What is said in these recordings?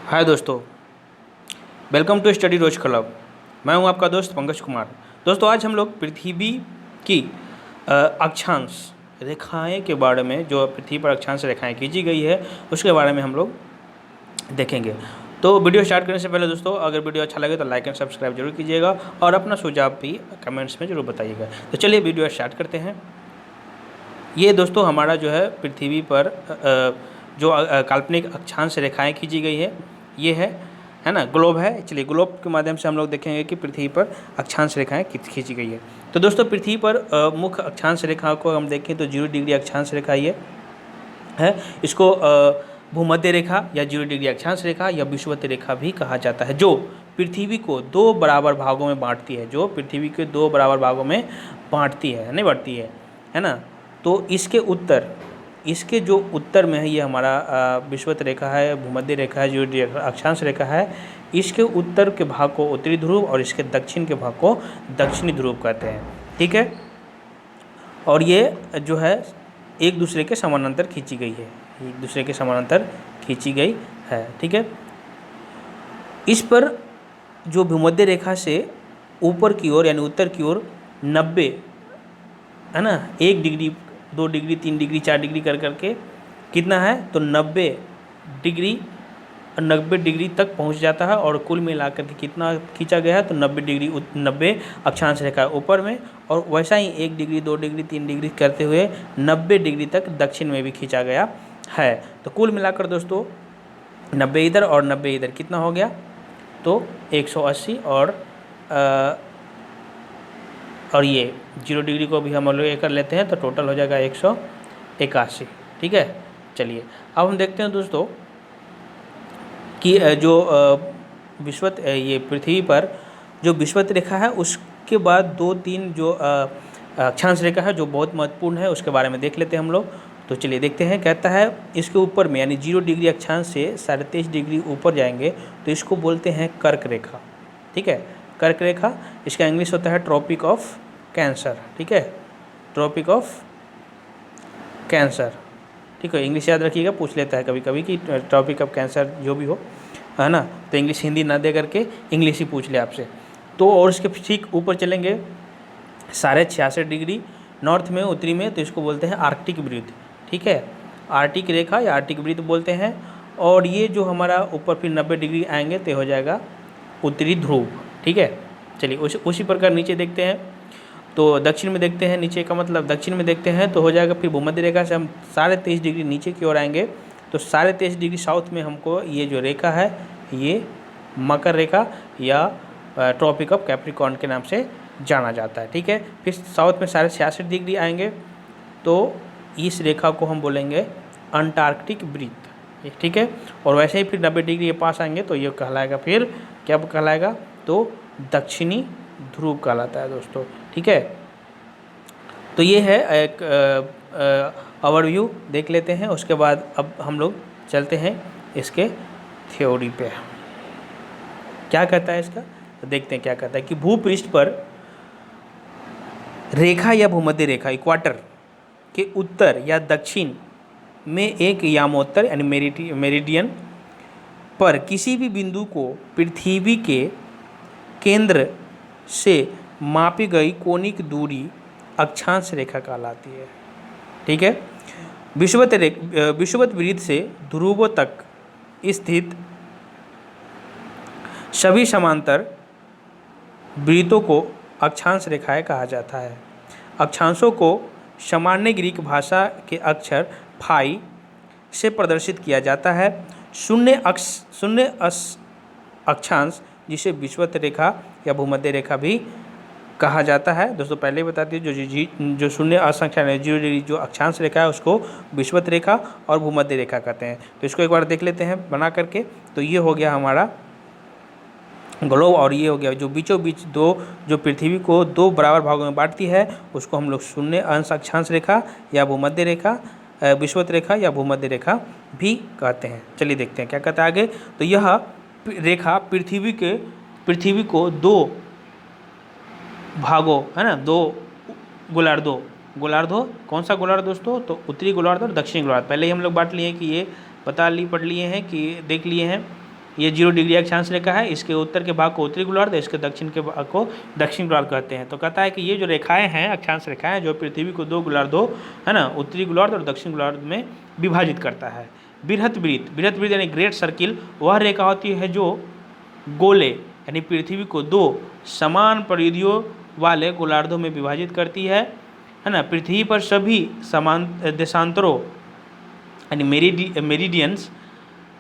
हाय दोस्तों, welcome to study rose club. मैं हूं आपका दोस्त पंकज कुमार। दोस्तों, आज हम लोग पृथ्वी की अक्षांश रेखाएं के बारे में, जो पृथ्वी पर अक्षांश रेखाएं खींची गई है उसके बारे में हम लोग देखेंगे। तो वीडियो स्टार्ट करने से पहले दोस्तों, अगर वीडियो अच्छा लगे तो लाइक एंड सब्सक्राइब जरूर कीजिएगा और अपना सुझाव भी कमेंट्स में जरूर बताइएगा। तो चलिए वीडियो स्टार्ट करते हैं। ये दोस्तों हमारा जो है पृथ्वी पर जो काल्पनिक अक्षांश रेखाएं खींची गई है, ये है ना, ग्लोब है। चलिए ग्लोब के माध्यम से हम लोग देखेंगे कि पृथ्वी पर अक्षांश रेखाएं खींची गई है। तो दोस्तों, पृथ्वी पर मुख्य अक्षांश रेखा को हम देखें तो 0 डिग्री अक्षांश रेखा ये है। इसको भूमध्य रेखा या 0 डिग्री अक्षांश रेखा या विषुवत रेखा भी कहा जाता है, जो पृथ्वी को 2 बराबर भागों में बांटती है, जो पृथ्वी के 2 बराबर भागों में बांटती है, नहीं बांटती है ना। तो इसके जो उत्तर में है, ये हमारा विषुवत रेखा है, भूमध्य रेखा है, 0 डिग्री अक्षांश रेखा है। इसके उत्तर के भाग को उत्तरी ध्रुव और इसके दक्षिण के भाग को दक्षिणी ध्रुव कहते हैं, ठीक है। और ये जो है एक दूसरे के समानांतर खींची गई है, एक दूसरे के समानांतर खींची गई है, ठीक है। इस पर जो भूमध्य रेखा से ऊपर की ओर यानी उत्तर की ओर 90 है ना, 1 डिग्री 2 डिग्री 3 डिग्री 4 डिग्री कर करके कितना है तो 90 डिग्री तक पहुंच जाता है। और कुल मिला करके कितना खींचा गया है तो 90 अक्षांश रेखा ऊपर में, और वैसा ही 1 डिग्री 2 डिग्री 3 डिग्री करते हुए 90 डिग्री तक दक्षिण में भी खींचा गया है। तो कुल मिलाकर दोस्तों 90 इधर और 90 इधर कितना हो गया तो 180, और ये 0 डिग्री को भी हम लोग ये कर लेते हैं तो टोटल हो जाएगा 181, ठीक है। चलिए अब हम देखते हैं दोस्तों कि जो विषुवत ये पृथ्वी पर जो विषुवत रेखा है, उसके बाद 2-3 जो अक्षांश रेखा है जो बहुत महत्वपूर्ण है, उसके बारे में देख लेते हैं हम लोग। तो चलिए देखते हैं। कहता है इसके ऊपर में यानी 0 डिग्री अक्षांश से 23.5 डिग्री ऊपर जाएंगे तो इसको बोलते हैं कर्क रेखा, ठीक है। कर्क रेखा, इसका इंग्लिश होता है ट्रॉपिक ऑफ कैंसर, ठीक है, ट्रॉपिक ऑफ कैंसर, ठीक है। इंग्लिश याद रखिएगा, पूछ लेता है कभी कभी कि ट्रॉपिक ऑफ कैंसर जो भी हो, है ना, तो इंग्लिश हिंदी ना दे करके इंग्लिश ही पूछ ले आपसे। तो और इसके ठीक ऊपर चलेंगे 66.5 डिग्री नॉर्थ में, उत्तरी में, तो इसको बोलते हैं आर्कटिक वृत्त, ठीक है, आर्कटिक रेखा या आर्कटिक वृत्त बोलते हैं। और ये जो हमारा ऊपर फिर 90 डिग्री आएंगे तो हो जाएगा उत्तरी ध्रुव, ठीक है। चलिए उसी प्रकार नीचे देखते हैं तो दक्षिण में देखते हैं, नीचे का मतलब दक्षिण में देखते हैं तो हो जाएगा फिर भूमध्य रेखा से हम 23.5 डिग्री नीचे की ओर आएंगे तो 23.5 डिग्री साउथ में हमको ये जो रेखा है ये मकर रेखा या ट्रॉपिक ऑफ कैप्रिकॉर्न के नाम से जाना जाता है, ठीक है। फिर साउथ में 66.5 डिग्री आएंगे तो इस रेखा को हम बोलेंगे अंटार्कटिक वृत्त, ठीक है। और वैसे ही फिर 90 डिग्री के पास आएंगे तो ये कहलाएगा, फिर क्या कहलाएगा तो दक्षिणी ध्रुव कहलाता है दोस्तों, ठीक है। तो ये है एक ओवरव्यू देख लेते हैं। उसके बाद अब हम लोग चलते हैं इसके थ्योरी पे, क्या कहता है इसका, तो देखते हैं क्या कहता है कि भूपृष्ठ पर रेखा या भूमध्य रेखा इक्वाटर के उत्तर या दक्षिण में एक यामोत्तर यानी मेरिडियन पर किसी भी बिंदु को पृथ्वी के केंद्र से मापी गई कोणिक दूरी अक्षांश रेखा कहलाती है, ठीक है। विषुवत वृत्त से ध्रुवों तक स्थित सभी समांतर वृत्तों को अक्षांश रेखाएं कहा जाता है। अक्षांशों को सामान्य ग्रीक भाषा के अक्षर फाई से प्रदर्शित किया जाता है। शून्य अक्षांश जिसे विषुवत रेखा या भूमध्य रेखा भी कहा जाता है। दोस्तों पहले ही बता दिए, जो शून्य अक्षांश है 0 डिग्री जो अक्षांश रेखा है उसको विषुवत रेखा और भूमध्य रेखा कहते हैं। तो इसको एक बार देख लेते हैं बना करके। तो ये हो गया हमारा ग्लोब और ये हो गया जो बीचों बीच जो पृथ्वी को 2 बराबर भागों में बांटती है उसको हम लोग शून्य अंश अक्षांश रेखा या भूमध्य रेखा, विषुवत रेखा या भूमध्य रेखा भी कहते हैं। चलिए देखते हैं क्या कहता है आगे। तो यह रेखा पृथ्वी को 2 भागों, है ना, 2 गोलार्धों, कौन सा गोलार्ध दोस्तों, तो उत्तरी गोलार्ध और दक्षिणी गोलार्ध। पहले ही हम लोग बांट लिए हैं कि ये पढ़ लिए हैं कि देख लिए हैं ये 0 डिग्री अक्षांश रेखा है, इसके उत्तर के भाग को उत्तरी गोलार्ध, इसके दक्षिण के भाग को दक्षिण गोलार्ध कहते हैं। तो कहता है कि ये जो रेखाएं हैं, अक्षांश रेखाएं, जो पृथ्वी को 2 गोलार्धों, है ना, उत्तरी गोलार्ध और दक्षिण गोलार्ध में विभाजित करता है। बृहत वृत्त यानी ग्रेट सर्किल वह रेखा होती है जो गोले यानी पृथ्वी को 2 समान परिधियों वाले गोलार्धों में विभाजित करती है ना। पृथ्वी पर सभी समान देशांतरों यानी मेरिडियंस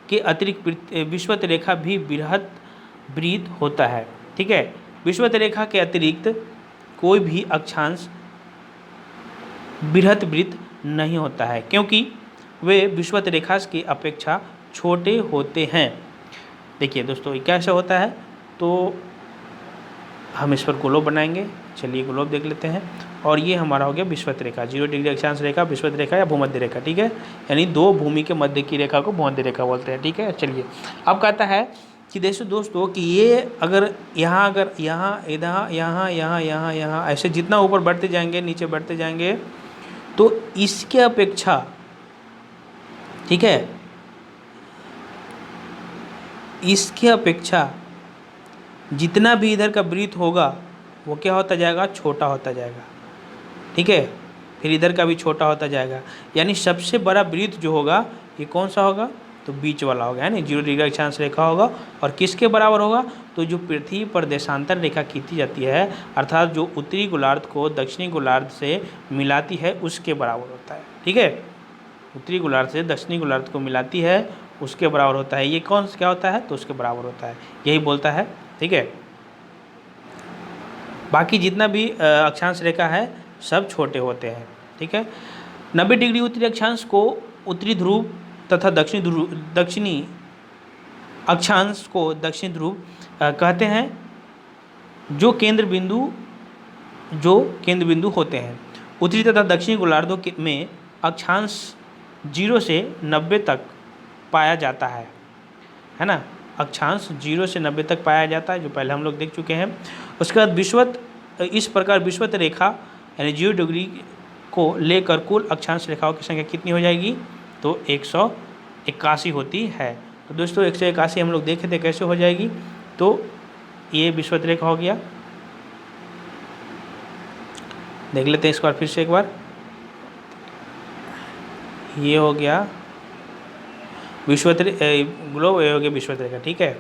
के अतिरिक्त विषुवत रेखा भी बृहत वृत्त होता है। ठीक है, विषुवत रेखा के अतिरिक्त कोई भी अक्षांश बृहत वृत्त नहीं होता है, क्योंकि वे विषुवत रेखा की अपेक्षा छोटे होते हैं। देखिए दोस्तों, ये कैसे होता है, तो हम इस पर गोलोब बनाएंगे। चलिए गोलोब देख लेते हैं। और ये हमारा हो गया विषुवत रेखा, 0 डिग्री अक्षांश रेखा, विषुवत रेखा या भूमध्य रेखा। ठीक है, यानी 2 भूमि के मध्य की रेखा को भूमध्य रेखा बोलते हैं। ठीक है, चलिए अब कहता है कि दोस्तों कि ये अगर यहाँ ऐसे जितना ऊपर बढ़ते जाएंगे, नीचे बढ़ते जाएंगे, तो इसके अपेक्षा, ठीक है, इसके अपेक्षा जितना भी इधर का वृत्त होगा वो क्या होता जाएगा, छोटा होता जाएगा। ठीक है, फिर इधर का भी छोटा होता जाएगा। यानी सबसे बड़ा वृत्त जो होगा ये कौन सा होगा, तो बीच वाला होगा, यानी 0 डिग्री अक्षांश रेखा होगा। और किसके बराबर होगा, तो जो पृथ्वी पर देशांतर रेखा खींची जाती है, अर्थात जो उत्तरी गोलार्ध को दक्षिणी गोलार्ध से मिलाती है, उसके बराबर होता है। ठीक है, उत्तरी गोलार्ध से दक्षिणी गोलार्ध को मिलाती है, उसके बराबर होता है। ये कौन क्या होता है, तो उसके बराबर होता है, यही बोलता है। ठीक है, बाकी जितना भी अक्षांश रेखा है सब छोटे होते हैं। ठीक है, 90 डिग्री उत्तरी अक्षांश को उत्तरी ध्रुव तथा दक्षिणी अक्षांश को दक्षिण ध्रुव कहते हैं, जो केंद्र बिंदु होते हैं। उत्तरी तथा दक्षिणी गोलार्धों में अक्षांश 0 से 90 तक पाया जाता है ना। अक्षांश 0 से 90 तक पाया जाता है, जो पहले हम लोग देख चुके हैं। उसके बाद इस प्रकार विषुवत रेखा यानी 0 डिग्री को लेकर कुल अक्षांश रेखाओं की संख्या कितनी हो जाएगी, तो 181 होती है। तो दोस्तों 181 हम लोग देखे थे कैसे हो जाएगी, तो ये विषुवत रेखा हो गया। देख लेते हैं इस बार फिर से एक बार। ये हो गया विषुवत ग्लोब, ये हो गया विषुवत रेखा। ठीक है,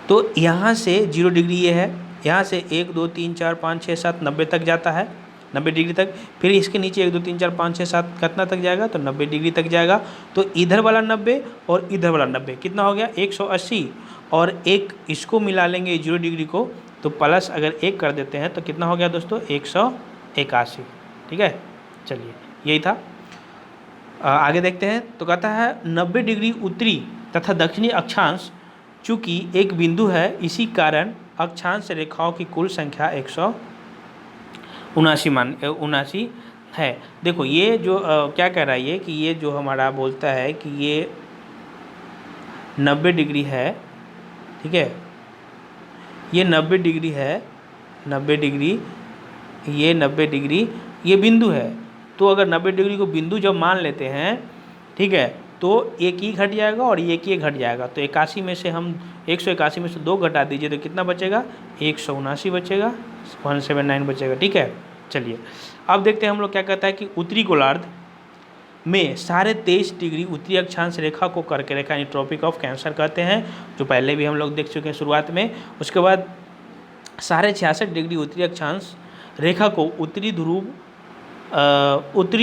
तो यहाँ से 0 डिग्री ये है, यहाँ से 1 2 3 4 5 6 7 90 तक जाता है, 90 डिग्री तक। फिर इसके नीचे 1 2 3 4 5 6 7 कितना तक जाएगा, तो 90 डिग्री तक जाएगा। तो इधर वाला 90 और इधर वाला 90 कितना हो गया, 180। और एक इसको मिला लेंगे 0 डिग्री को, तो प्लस अगर 1 कर देते हैं तो कितना हो गया दोस्तों, 181। ठीक है, चलिए यही था। आगे देखते हैं। तो कहता है 90 डिग्री उत्तरी तथा दक्षिणी अक्षांश चूँकि एक बिंदु है, इसी कारण अक्षांश रेखाओं की कुल संख्या 179 है। देखो ये जो क्या कह रहा है ये, कि ये जो हमारा बोलता है कि ये 90 डिग्री है। ठीक है, ये 90 डिग्री है, 90 डिग्री, ये 90 डिग्री ये बिंदु है। तो अगर 90 डिग्री को बिंदु जब मान लेते हैं, ठीक है, तो एक ही घट जाएगा और एक ही घट जाएगा। तो 81 में से हम 181 में से 2 घटा दीजिए तो कितना बचेगा, 179 बचेगा, 179 बचेगा। ठीक है, चलिए अब देखते हैं हम लोग क्या कहता है कि उत्तरी गोलार्ध में 23.5 डिग्री उत्तरी अक्षांश रेखा को कर्क रेखा यानी ट्रॉपिक ऑफ कैंसर कहते हैं, जो पहले भी हम लोग देख चुके हैं शुरुआत में। उसके बाद 66.5 डिग्री उत्तरी अक्षांश रेखा को उत्तरी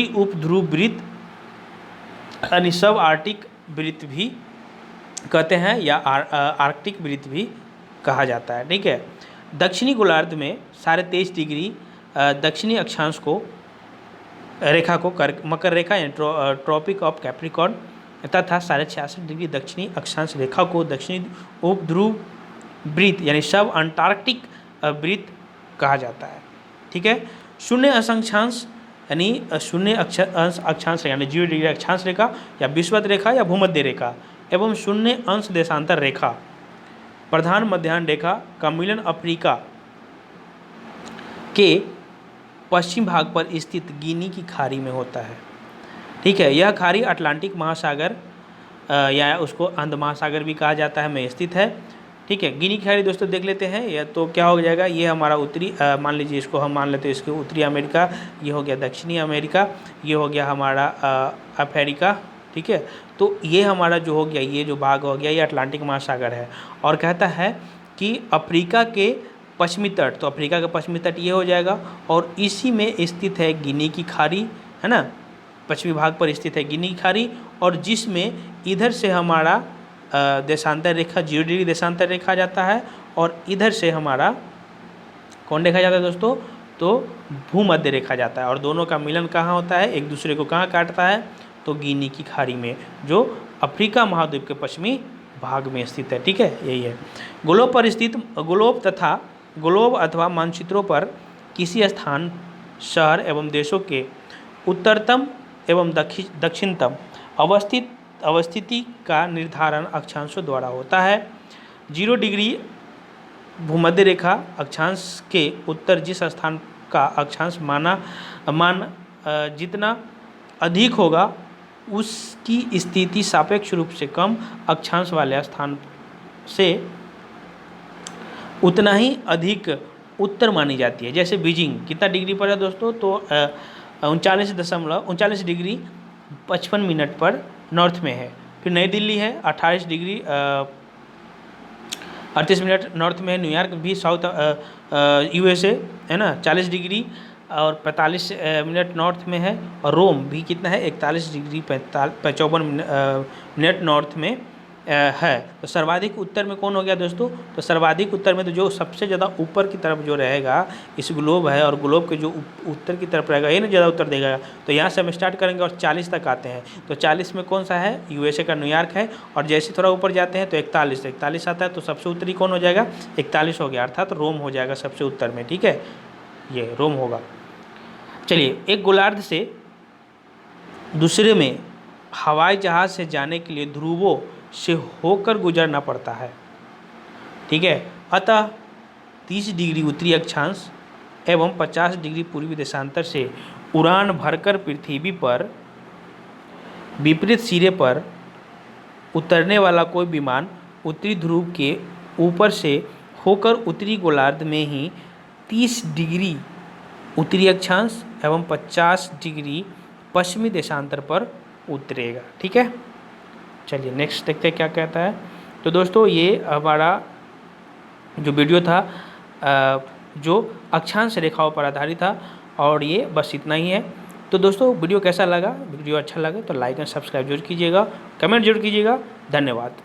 उपध्रुव वृत्त यानी सब आर्टिक वृत्त भी कहते हैं, या आर्कटिक वृत्त भी कहा जाता है। ठीक है, दक्षिणी गोलार्ध में 23.5 डिग्री दक्षिणी अक्षांश को रेखा को मकर रेखा यानी ट्रॉपिक ऑफ कैप्रिकॉर्न तथा 66.5 डिग्री दक्षिणी अक्षांश रेखा को दक्षिणी उपध्रुव वृत्त यानी सब अंटार्कटिक वृत्त कहा जाता है। ठीक है, शून्य अक्षांश यानी शून्य अक्षांश यानी 0 डिग्री अक्षांश रेखा या विषुवत रेखा या भूमध्य रेखा एवं शून्य अंश देशांतर रेखा प्रधान मध्याह्न रेखा का मिलन अफ्रीका के पश्चिम भाग पर स्थित गिनी की खाड़ी में होता है। ठीक है, यह खाड़ी अटलांटिक महासागर या उसको अंध महासागर भी कहा जाता है में स्थित है। ठीक है, गिनी की खाड़ी दोस्तों देख लेते हैं। या तो क्या हो जाएगा, ये हमारा उत्तरी, मान लीजिए इसको हम मान लेते हैं इसके उत्तरी अमेरिका, ये हो गया दक्षिणी अमेरिका, ये हो गया हमारा अफ्रीका। ठीक है, तो ये हमारा जो हो गया, ये जो भाग हो गया ये अटलांटिक महासागर है। और कहता है कि अफ्रीका के पश्चिमी तट, तो अफ्रीका का पश्चिमी तट ये हो जाएगा, और इसी में स्थित है गिनी की खाड़ी, है ना, पश्चिमी भाग पर स्थित है गिनी की खाड़ी, और जिसमें इधर से हमारा देशांतर रेखा 0 डिग्री देशांतर रेखा जाता है, और इधर से हमारा कौन देखा जाता है दोस्तों, तो भूमध्य रेखा जाता है। और दोनों का मिलन कहाँ होता है, एक दूसरे को कहाँ काटता है, तो गिनी की खाड़ी में, जो अफ्रीका महाद्वीप के पश्चिमी भाग में स्थित है। ठीक है, यही है। ग्लोब पर स्थित, ग्लोब अथवा मानचित्रों पर किसी स्थान, शहर एवं देशों के उत्तरतम एवं दक्षिणतम अवस्थिति का निर्धारण अक्षांशों द्वारा होता है। 0 डिग्री भूमध्य रेखा अक्षांश के उत्तर जिस स्थान का अक्षांश मान जितना अधिक होगा, उसकी स्थिति सापेक्ष रूप से कम अक्षांश वाले स्थान से उतना ही अधिक उत्तर मानी जाती है। जैसे बीजिंग कितना डिग्री पर है दोस्तों, तो 39 डिग्री 55 मिनट पर नॉर्थ में है। फिर नई दिल्ली है 28 डिग्री 38 मिनट नॉर्थ में है। न्यूयॉर्क भी साउथ USA है ना, 40 डिग्री और 45 मिनट नॉर्थ में है। और रोम भी कितना है, 41 डिग्री 54 मिनट नॉर्थ में है। तो सर्वाधिक उत्तर में कौन हो गया दोस्तों, तो सर्वाधिक उत्तर में तो जो सबसे ज़्यादा ऊपर की तरफ जो रहेगा इस ग्लोब है, और ग्लोब के जो उत्तर की तरफ रहेगा ये ना ज़्यादा उत्तर देगा। तो यहाँ से हम स्टार्ट करेंगे और 40 तक आते हैं। तो 40 में कौन सा है, USA का न्यूयॉर्क है। और जैसे थोड़ा ऊपर जाते हैं तो 41 आता है, तो सबसे उत्तरी कौन हो जाएगा, 41 हो गया, अर्थात रोम हो जाएगा सबसे उत्तर में। ठीक है, ये रोम होगा। चलिए, एक गोलार्ध से दूसरे में हवाई जहाज़ से जाने के लिए ध्रुवों से होकर गुजरना पड़ता है। ठीक है, अतः 30 डिग्री उत्तरी अक्षांश एवं 50 डिग्री पूर्वी देशांतर से उड़ान भरकर पृथ्वी पर विपरीत सिरे पर उतरने वाला कोई विमान उत्तरी ध्रुव के ऊपर से होकर उत्तरी गोलार्ध में ही 30 डिग्री उत्तरी अक्षांश एवं 50 डिग्री पश्चिमी देशांतर पर उतरेगा। ठीक है, चलिए नेक्स्ट देखते हैं क्या कहता है। तो दोस्तों ये हमारा जो वीडियो था जो अक्षांश रेखाओं पर आधारित था, और ये बस इतना ही है। तो दोस्तों वीडियो कैसा लगा, वीडियो अच्छा लगा तो लाइक एंड सब्सक्राइब जरूर कीजिएगा, कमेंट जरूर कीजिएगा। धन्यवाद।